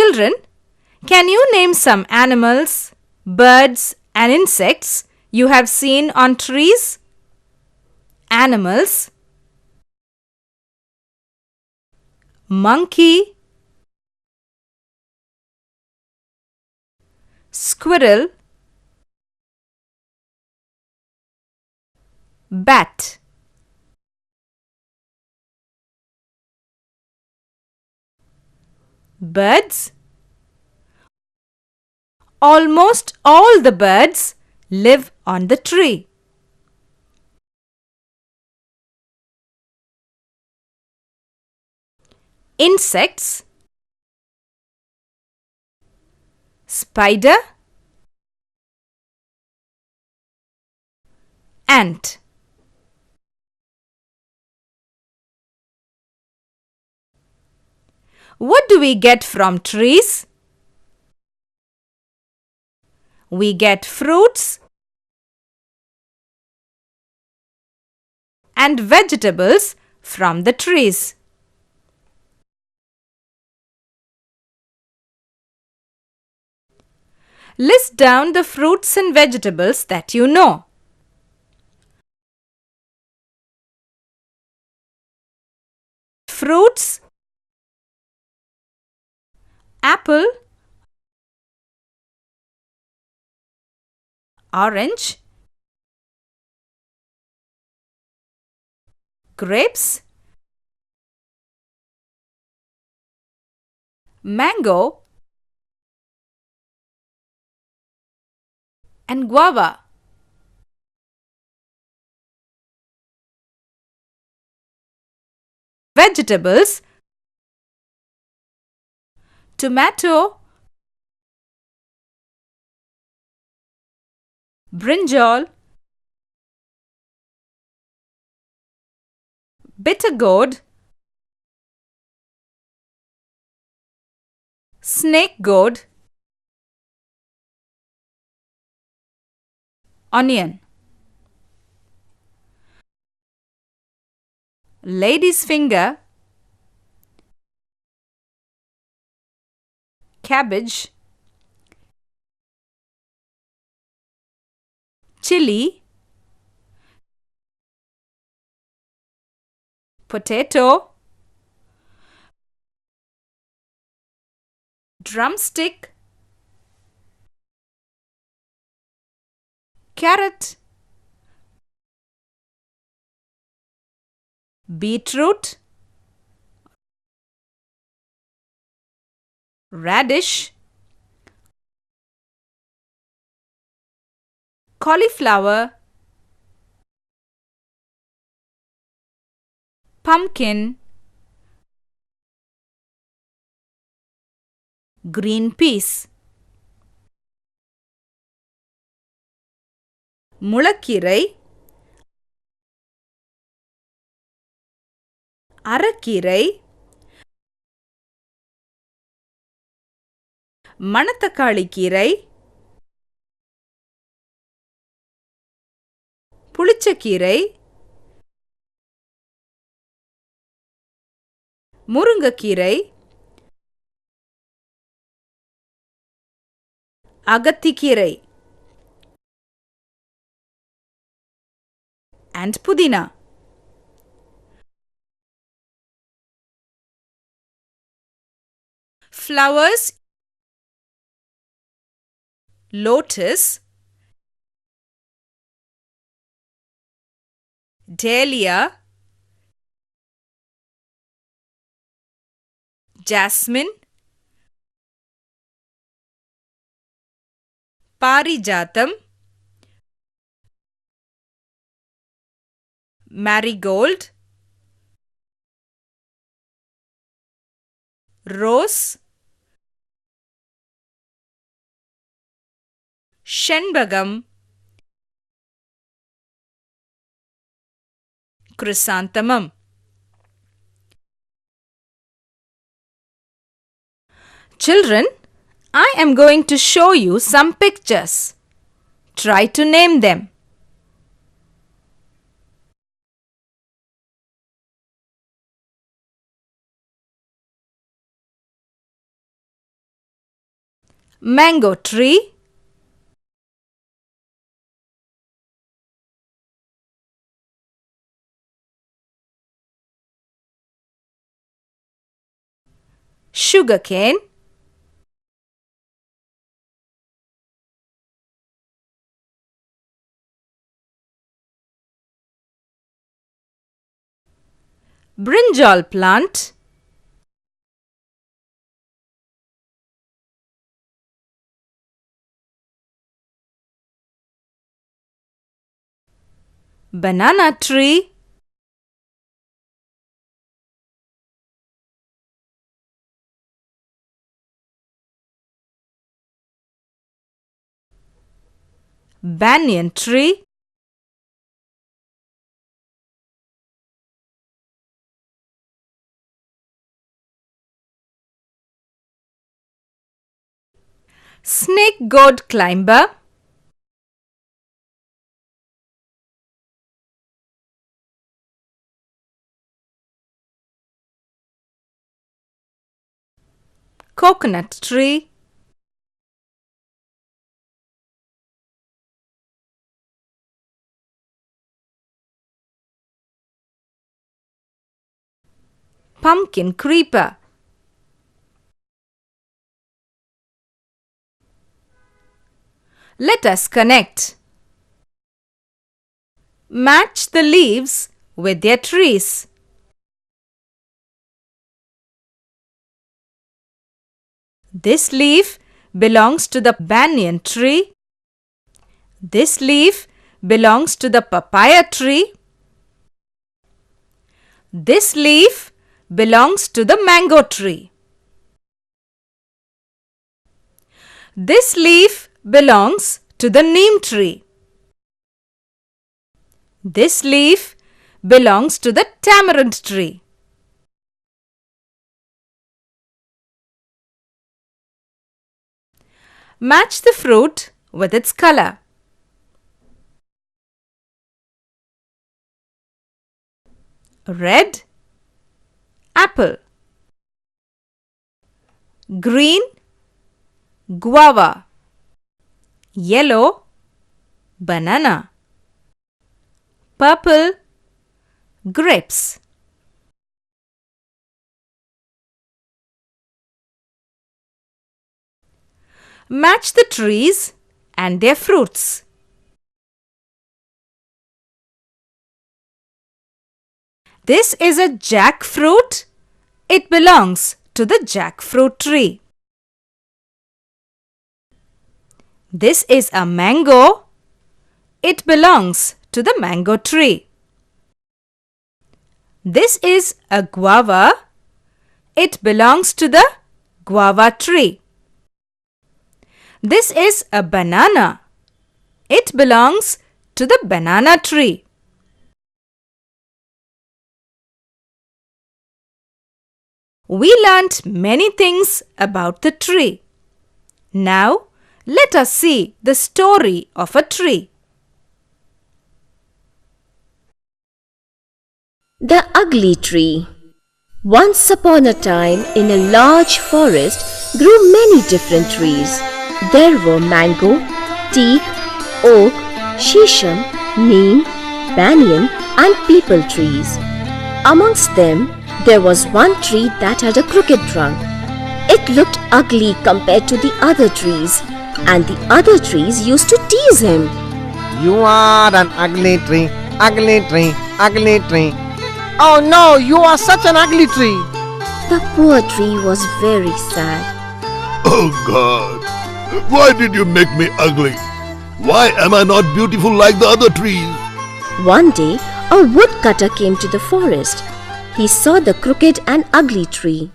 Children, can you name some animals, birds and insects you have seen on trees? Animals: monkey, squirrel, bat. Birds: almost all the birds live on the tree. Insects: spider, ant. What do we get from trees? We get fruits and vegetables from the trees. List down the fruits and vegetables that you know. Fruits: apple, orange, grapes, mango and guava. Vegetables: tomato, brinjal, bitter gourd, snake gourd, onion. Lady's finger, cabbage, chili, potato, drumstick, carrot, beetroot, radish, cauliflower, pumpkin, green peas. முளக்கீரை, அரக்கீரை, மணத்தக்காளி கீரை, புளிச்சக்கீரை, முருங்கைக்கீரை, அகத்திக்கீரை and pudina. Flowers: lotus, dahlia, jasmine, parijatam, marigold, rose, shenbagam, chrysanthemum. Children, I am going to show you some pictures. Try to name them. mango tree, sugarcane, brinjal plant, banana tree, banyan tree, snake gourd climber, coconut tree, pumpkin creeper. Let us connect. Match the leaves with their trees. This leaf belongs to the banyan tree. This leaf belongs to the papaya tree. This leaf belongs to the mango tree. This leaf belongs to the neem tree. This leaf belongs to the tamarind tree. Match the fruit with its color. Red, apple. Green, guava. Yellow, banana. Purple, grapes. Match the trees and their fruits. This is a jackfruit. It belongs to the jackfruit tree. This is a mango. It belongs to the mango tree. This is a guava. It belongs to the guava tree. This is a banana. It belongs to the banana tree. We learnt many things about the tree. Now, let us see the story of a tree. The Ugly Tree. Once upon a time, in a large forest, grew many different trees. There were mango, teak, oak, shisham, neem, banyan and peepal trees. Amongst them, there was one tree that had a crooked trunk. It looked ugly compared to the other trees, and the other trees used to tease him. You are an ugly tree, ugly tree, ugly tree. Oh no, you are such an ugly tree. The poor tree was very sad. Oh God, why did you make me ugly? Why am I not beautiful like the other trees? One day, a woodcutter came to the forest. He saw the crooked and ugly tree.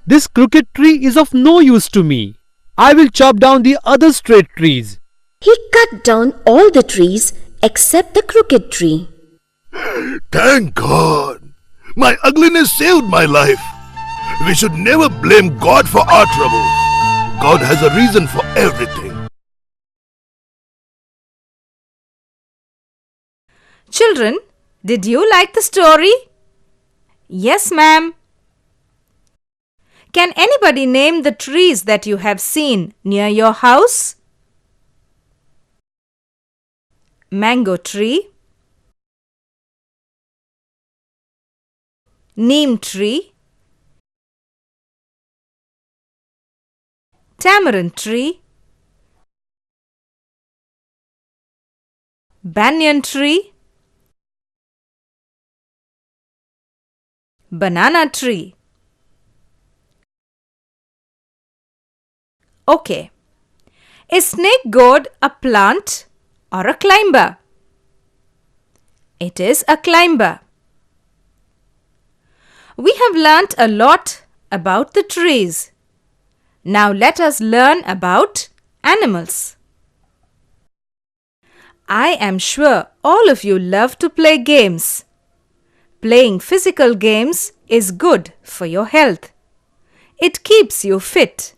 This crooked tree is of no use to me. I will chop down the other straight trees. He cut down all the trees except the crooked tree. Thank God. My ugliness saved my life. We should never blame God for our troubles. God has a reason for everything. Children, did you like the story? Yes, ma'am. Can anybody name the trees that you have seen near your house? Mango tree, Neem tree, Tamarind tree, Banyan tree, banana tree. Okay. Is snake gourd a plant or a climber? It is a climber. We have learnt a lot about the trees. Now let us learn about animals. I am sure all of you love to play games. Playing physical games is good for your health. It keeps you fit.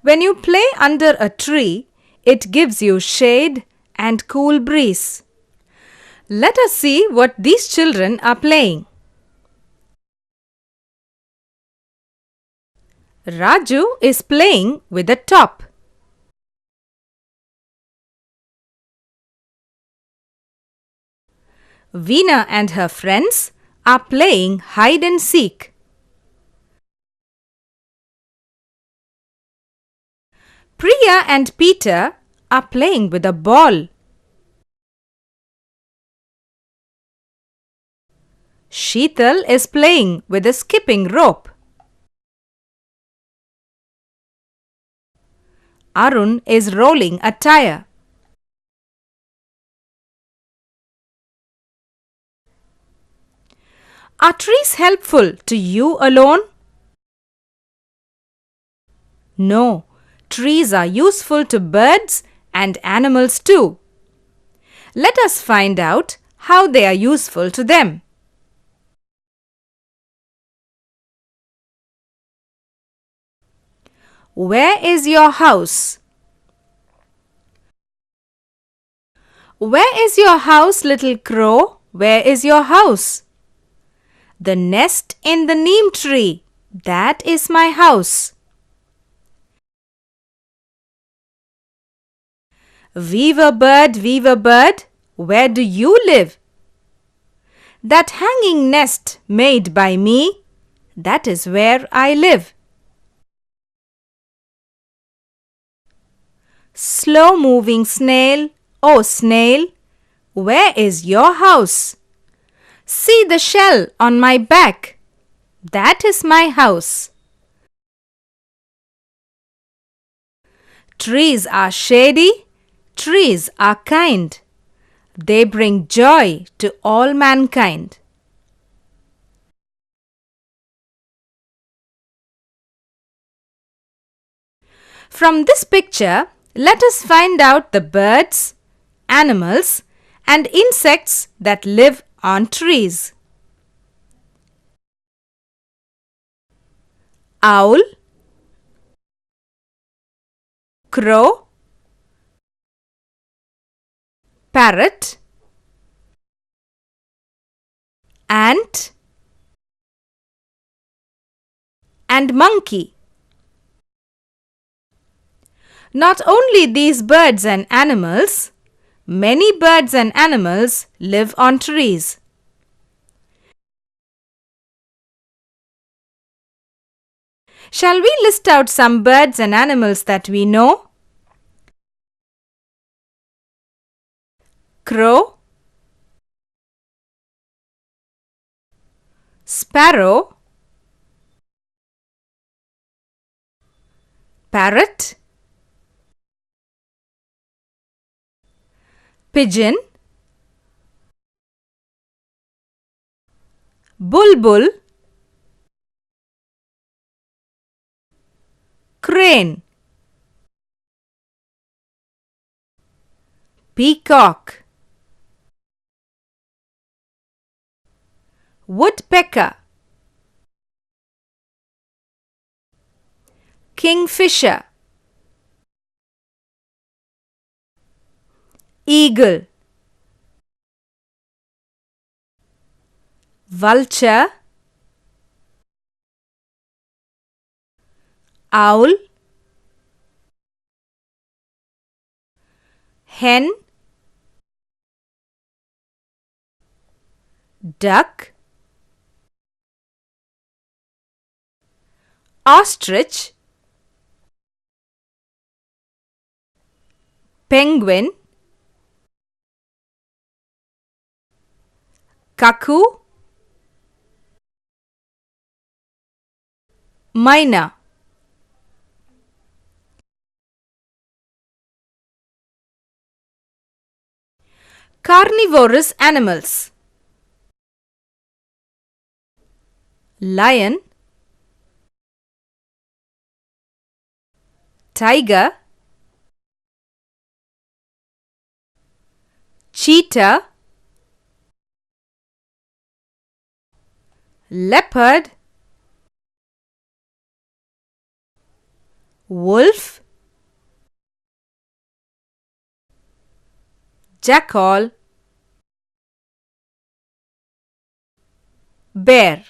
When you play under a tree, it gives you shade and cool breeze. Let us see what these children are playing. Raju is playing with a top. Veena and her friends are playing hide and seek. Priya and Peter are playing with a ball. Sheetal is playing with a skipping rope. Arun is rolling a tire. Are trees helpful to you alone? No, trees are useful to birds and animals too. Let us find out how they are useful to them. Where is your house? Where is your house, little crow? Where is your house? The nest in the neem tree. That is my house. Weaver bird, where do you live? That hanging nest made by me, that is where I live. Slow-moving snail, oh snail, where is your house? See the shell on my back. That is my house. Trees are shady. Trees are kind. They bring joy to all mankind. From this picture, let us find out the birds, animals, and insects that live on trees. Owl, crow, parrot, ant, and monkey. Not only these birds and animals, many birds and animals live on trees. Shall we list out some birds and animals that we know? Crow, sparrow, parrot, pigeon, bulbul, crane, peacock, woodpecker, kingfisher, eagle, vulture, owl, hen, duck, ostrich, penguin, cuckoo, myna. Carnivorous animals: lion, tiger, cheetah, leopard, wolf, jackal, bear.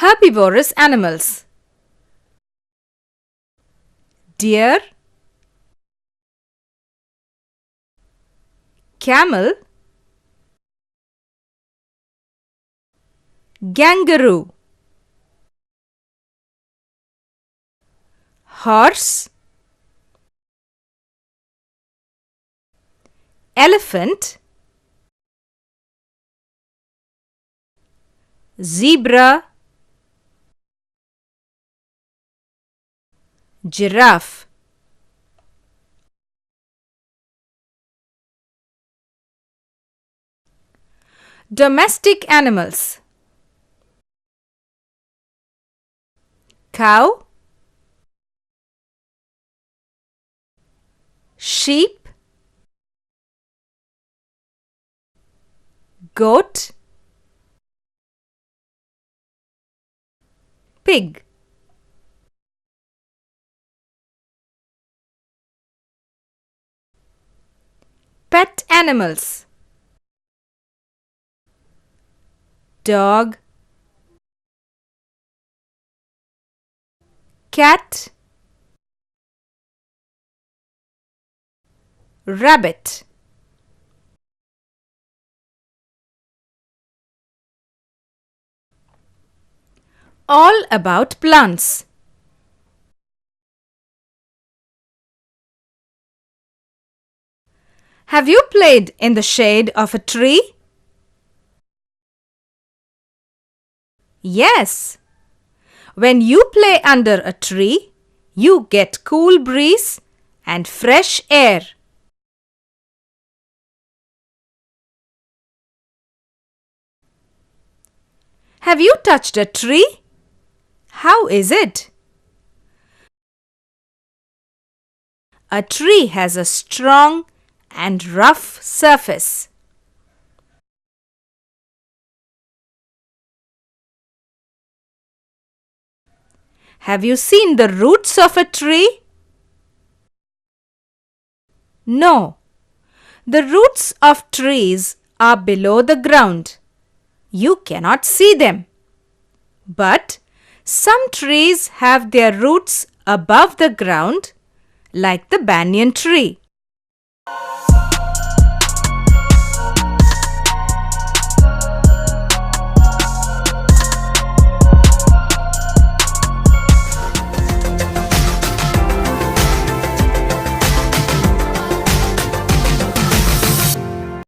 Herbivorous animals: deer, camel, kangaroo, horse, elephant, zebra, giraffe. Domestic animals: cow, sheep, goat, pig. Pet animals: dog, cat, rabbit. All about plants. Have you played in the shade of a tree? Yes. When you play under a tree, you get cool breeze and fresh air. Have you touched a tree? How is it? A tree has a strong and rough surface. Have you seen the roots of a tree? No. The roots of trees are below the ground. You cannot see them. But some trees have their roots above the ground, like the banyan tree.